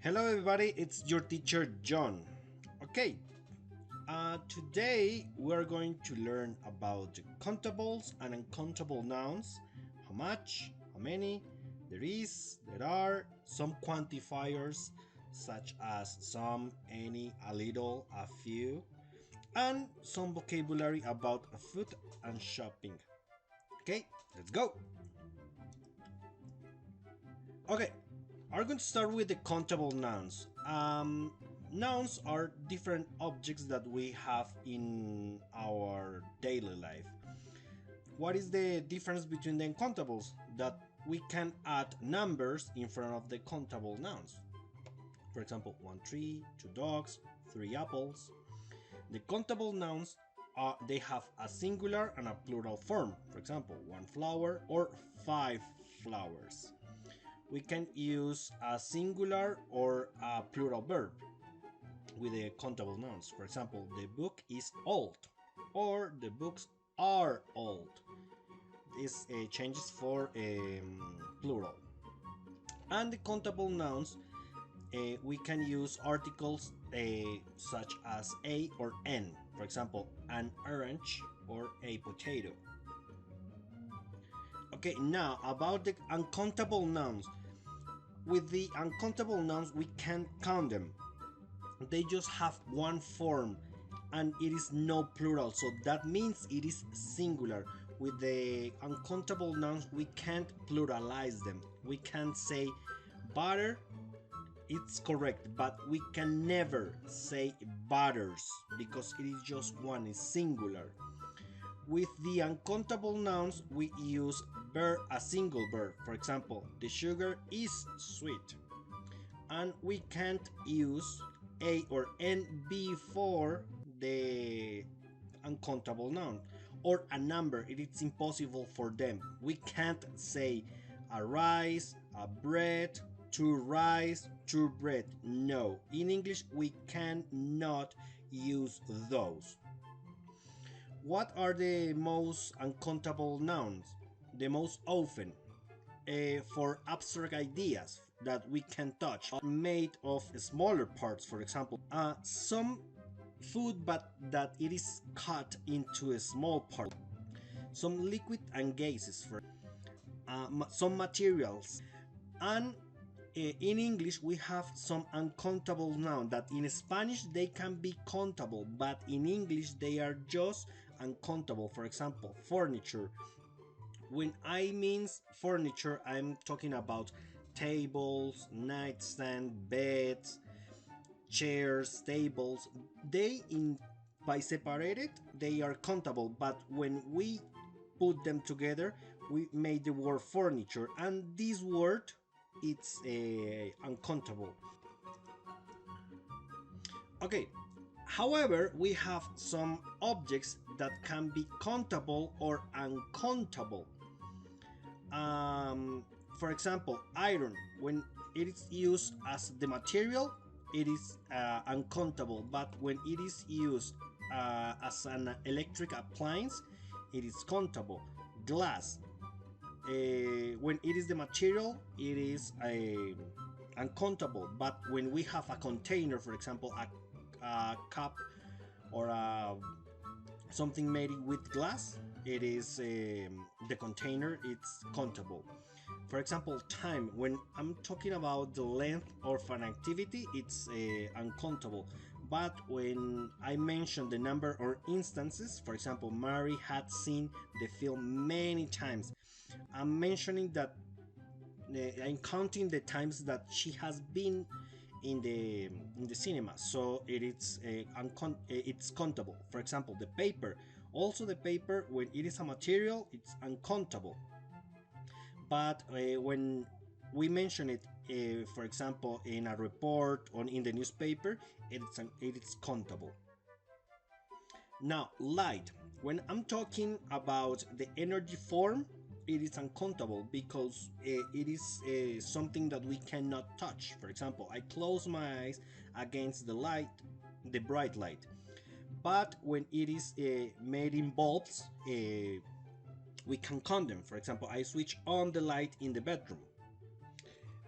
Hello everybody, it's your teacher John. Okay, today we're going to learn about countables and uncountable nouns. How much, how many, there are, some quantifiers such as some, any, a little, a few, and some vocabulary about food and shopping. Okay, let's go. Okay, I'm going to start with the countable nouns. Nouns are different objects that we have in our daily life. What is the difference between the uncountables? That we can add numbers in front of the countable nouns. For example, 1 tree, 2 dogs, 3 apples. The countable nouns they have a singular and a plural form. For example, 1 flower or 5 flowers. We can use a singular or a plural verb with the countable nouns. For example, the book is old or the books are old. This changes for plural. And the countable nouns, we can use articles such as a or n. For example, an orange or a potato. Okay, now about the uncountable nouns. With the uncountable nouns, we can't count them. They just have one form and it is no plural, so that means it is singular. With the uncountable nouns, we can't pluralize them. We can't say butter, it's correct, but we can never say butters because it is just one, it's singular. With the uncountable nouns, we use a single verb. For example, the sugar is sweet. And we can't use a or n before the uncountable noun or a number. It is impossible for them. We can't say a rice, a bread, 2 rice, 2 bread. No, in English we cannot use those. What are the most uncountable nouns? The most often for abstract ideas that we can touch, are made of smaller parts. For example, some food but that it is cut into a small part, some liquid and gases, for some materials. And in English we have some uncountable nouns that in Spanish they can be countable, but in English they are just uncountable. For example, furniture. When I mean furniture, I'm talking about tables, nightstand, beds, chairs, tables. They by separated they are countable, but when we put them together, we made the word furniture, and this word it's uncountable. Okay. However, we have some objects that can be countable or uncountable. For example, iron, when it is used as the material, it is uncountable, but when it is used as an electric appliance, it is countable. Glass, when it is the material, it is uncountable, but when we have a container, for example, a cup or something made with glass, it is the container, it's countable. For example, time, when I'm talking about the length of an activity, it's uncountable, but when I mention the number or instances, for example, Mary had seen the film many times, I'm mentioning that I'm counting the times that she has been in the cinema, so it's countable. For example, the paper, also the paper, when it is a material, it's uncountable, but when we mention it, for example, in a report or in the newspaper, it's countable. Now, light, when I'm talking about the energy form, it is uncountable because it is something that we cannot touch. For example, I close my eyes against the light, the bright light, but when it is made in bulbs, we can count them. For example, I switch on the light in the bedroom.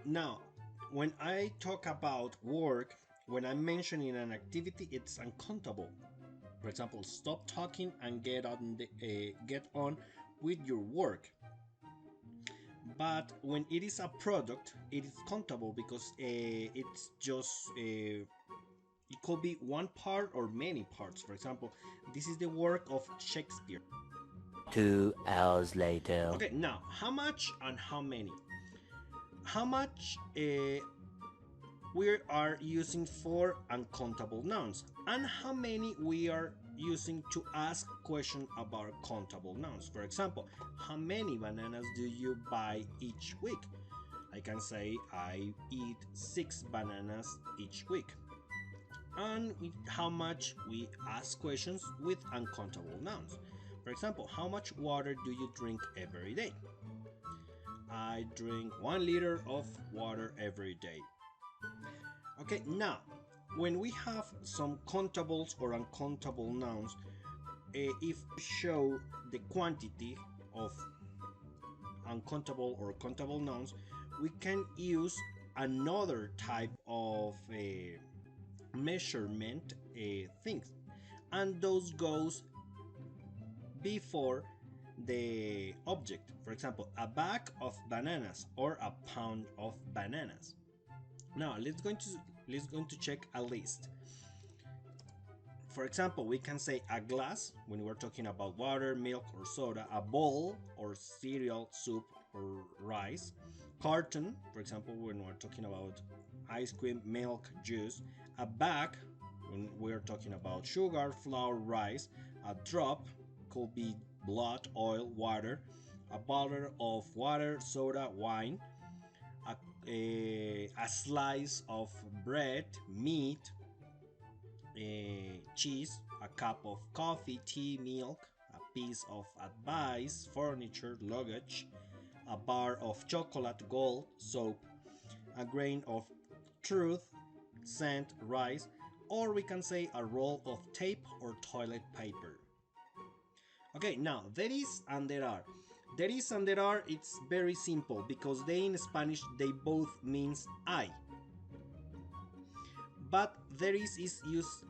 Now, When I talk about work, when I'm mentioning an activity, it's uncountable. For example, stop talking and get on with your work. But when it is a product, it is countable because it's just it could be one part or many parts. For example, this is the work of Shakespeare. 2 hours later. Okay, now how much and how many? How much we are using for uncountable nouns, and how many we are using to ask questions about countable nouns. For example, how many bananas do you buy each week? I can say I eat 6 bananas each week. And how much we ask questions with uncountable nouns. For example, how much water do you drink every day? I drink 1 liter of water every day. Okay, now when we have some countables or uncountable nouns, if we show the quantity of uncountable or countable nouns, we can use another type of measurement things, and those goes before the object. For example, a bag of bananas or a pound of bananas. Now let's going to check a list. For example, we can say a glass when we're talking about water, milk, or soda, a bowl or cereal, soup, or rice, carton, for example, when we're talking about ice cream, milk, juice, a bag when we're talking about sugar, flour, rice, a drop could be blood, oil, water, a bottle of water, soda, wine, a slice of bread, meat, cheese, a cup of coffee, tea, milk, a piece of advice, furniture, luggage, a bar of chocolate, gold, soap, a grain of truth, sand, rice, or we can say a roll of tape or toilet paper. Okay, now there is and there are. There is and there are, it's very simple because they in Spanish they both means I. But there is used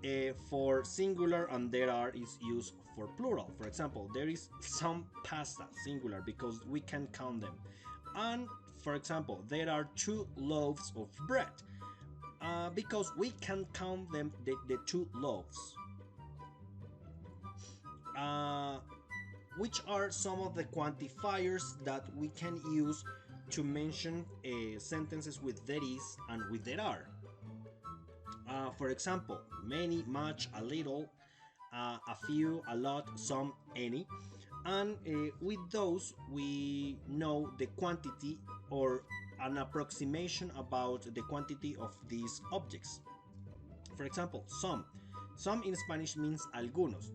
for singular and there are is used for plural. For example, there is some pasta, singular, because we can count them. And for example, there are 2 loaves of bread because we can count them, the 2 loaves. Which are some of the quantifiers that we can use to mention sentences with there is and with there are. For example, many, much, a little, a few, a lot, some, any. And with those, we know the quantity or an approximation about the quantity of these objects. For example, some. Some in Spanish means algunos.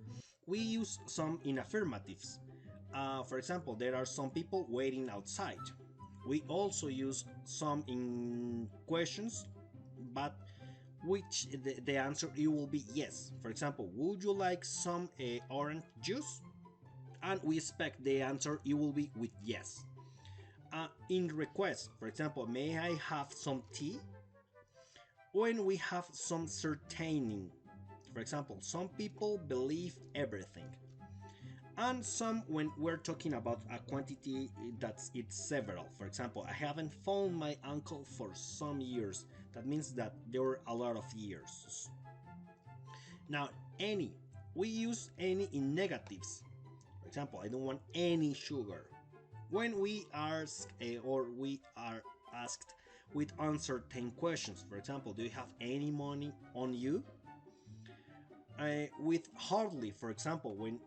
We use some in affirmatives. For example, there are some people waiting outside. We also use some in questions, but which the answer it will be yes. For example, would you like some orange juice? And we expect the answer it will be with yes. In request, for example, may I have some tea? When we have some certaining, for example, some people believe everything. And some when we're talking about a quantity that's it's several. For example, I haven't found my uncle for some years. That means that there were a lot of years. Now, any. We use any in negatives. For example, I don't want any sugar. When we ask or we are asked with uncertain questions, for example, do you have any money on you? With hardly, for example, when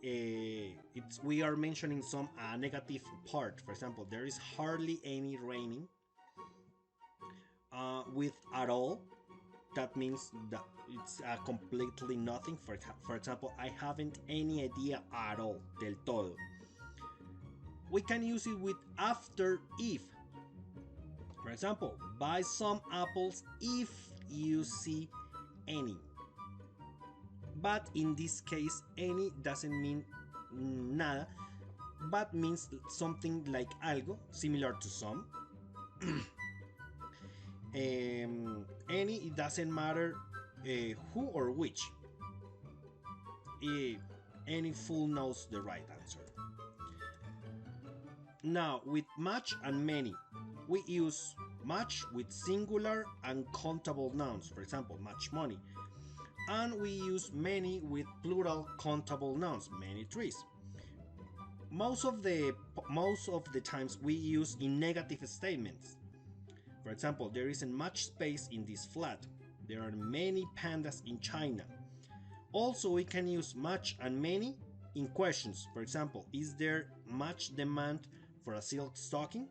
we are mentioning some negative part. For example, there is hardly any raining. With at all, that means that it's completely nothing. For example, I haven't any idea at all, del todo. We can use it with after if. For example, buy some apples if you see any. But in this case, any doesn't mean nada, but means something like algo, similar to some. Any, it doesn't matter who or which. Eh, any fool knows the right answer. Now, with much and many, we use much with singular and countable nouns, for example, much money. And we use many with plural countable nouns, many trees. Most of the times we use in negative statements. For example, there isn't much space in this flat. There are many pandas in China. Also, we can use much and many in questions. For example, is there much demand for a silk stocking?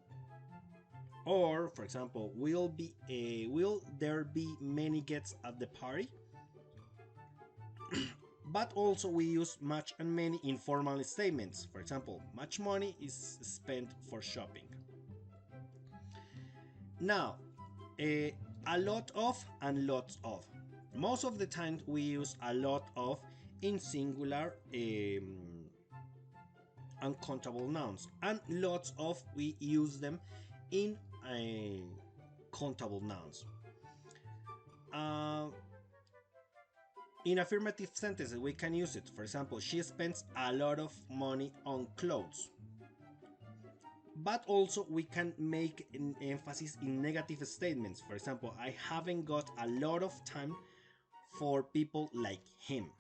Or, for example, will there be many guests at the party? But also we use much and many in formal statements. For example, much money is spent for shopping. Now, a lot of and lots of. Most of the time we use a lot of in singular uncountable nouns, and lots of we use them in countable nouns. In affirmative sentences, we can use it. For example, she spends a lot of money on clothes. But also, we can make an emphasis in negative statements. For example, I haven't got a lot of time for people like him.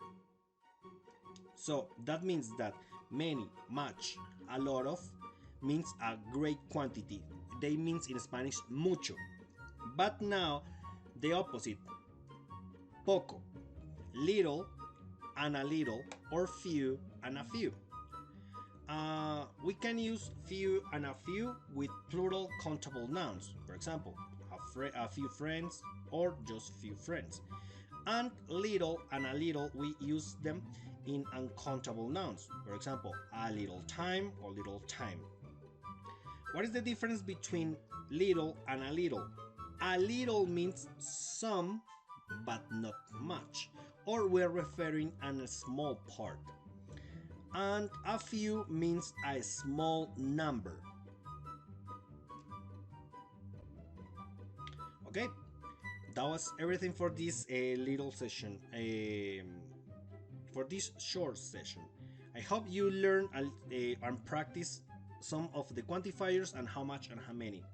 So that means that many, much, a lot of means a great quantity. They means in Spanish mucho. But now the opposite, poco, little and a little, or few and a few. We can use few and a few with plural countable nouns. For example, a few friends or just few friends. And little and a little, we use them in uncountable nouns. For example, a little time or little time. What is the difference between little and a little? A little means some but not much, or we're referring to a small part. And a few means a small number. Okay, that was everything for this little session, for this short session. I hope you learn and practice some of the quantifiers and how much and how many.